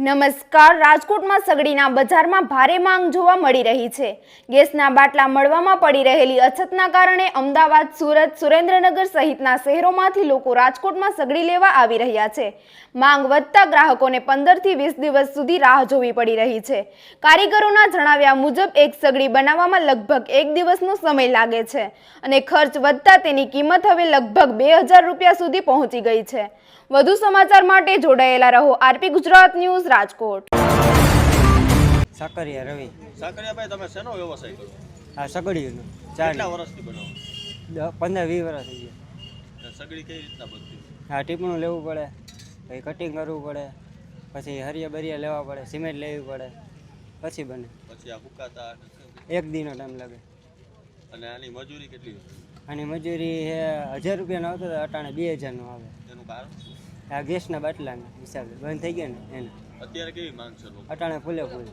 નમસ્કાર. રાજકોટમાં સગડીના બજારમાં ભારે માંગ જોવા મળી રહી છે. ગેસના બાટલા મળવામાં પડી રહેલી અછતના કારણે અમદાવાદ, સુરત, સુરેન્દ્રનગર સહિતના શહેરોમાંથી લોકો રાજકોટમાં સગડી લેવા આવી રહ્યા છે. માંગ વધતા ગ્રાહકોને 15 થી 20 દિવસ સુધી રાહ જોવી પડી રહી છે. કારીગરોના જણાવ્યા મુજબ એક સગડી બનાવવામાં લગભગ 1 દિવસનો સમય લાગે છે અને ખર્ચ વધતા તેની કિંમત હવે લગભગ 2000 રૂપિયા સુધી પહોંચી ગઈ છે. વધુ સમાચાર માટે જોડાયેલા રહો આરપી ગુજરાત ન્યૂઝ રાજકોટ. સાકરિયા રવિ. સાકરિયાભાઈ, તમે શેનો વ્યવસાય કરો? આ સગડીનો. કેટલા વર્ષથી બનાવો? 15-20 વર્ષ થઈ ગયા. સગડી કઈ રીતના બનતી? હા, ટીપણું લેવું પડે, પછી કટિંગ કરવું પડે, પછી હરિયા બરિયા લેવા પડે, સિમેન્ટ લેવી પડે, પછી બને. પછી આ ફૂકાતા 1 દિનનો ટાઈમ લાગે. અને આની મજૂરી કેટલી? આની મજૂરી 1000 રૂપિયાનો આવતો હતો, અટાણે 2000નો આવે. એનું કારણ? આ ગેસના બાટલાના હિસાબે બંધ થઈ ગયા ને એને. અત્યારે કેવી માંગ છે? અટાણે ફૂલે ફૂલ.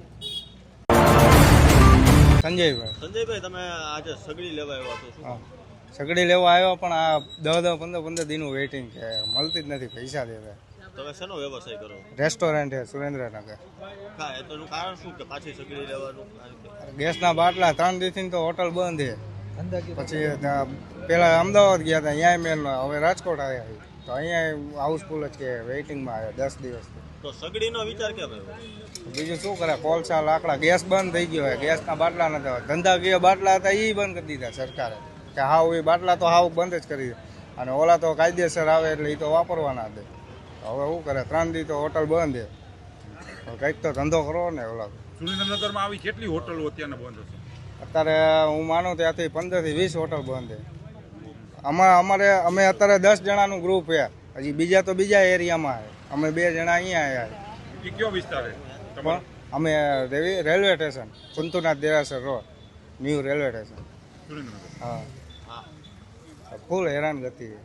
સંજયભાઈ, તમે આજે સગડી લેવા આવ્યા તો શું? સગડી લેવા આવ્યો, પણ આ 10-15 દિનનું વેઇટિંગ છે, મળતી જ નથી, પૈસા દેતા. તમે શેનો વ્યવસાય કરો? રેસ્ટોરન્ટ છે સુરેન્દ્રનગર. હા, એનું કારણ શું કે પાછી સગડી લેવાનું? ગેસના બાટલા 3 દિવસથી તો હોટલ બંધ છે. પછી પેલા અમદાવાદ ગયા હતા, અહીંયા મેલ, હવે રાજકોટ આવ્યા તો અહીંયા હાઉસફુલ જ કે વેઇટિંગમાં આવ્યા 10 દિવસથી. તો સગડીનો વિચાર કેમ આવ્યો? બીજું શું કરે, કોલસા લાકડા ગેસ બંધ થઈ ગયો હોય, ગેસના બાટલા નતા, ધંધાકીય બાટલા હતા એ બંધ કરી દીધા સરકારે, કે હાવ એ બાટલા તો હાવ બંધ જ કરી દે, અને ઓલા તો કાયદેસર આવે એટલે એ તો વાપરવાના દે. હવે શું કરે, 3 દી તો હોટલ બંધ છે, કંઈક તો ધંધો કરવો ને. ઓલા સુરેન્દ્રનગરમાં આવી કેટલી હોટલો અત્યારે બંધ હશે? અત્યારે હું માનું ત્યાંથી 15 થી 20 હોટલ બંધ છે. અમે અત્યારે 10 જણાનું ગ્રુપ છે, હજી બીજા તો બીજા એરિયામાં છે, અમે 2 જણા અહીંયા આવ્યા. એ કયો વિસ્તાર છે? અમે રેલવે સ્ટેશન, કુંતુનાથ દેરાસર road, new railway station. Surendranagar. હા, ફૂલ હેરાનગતિ છે.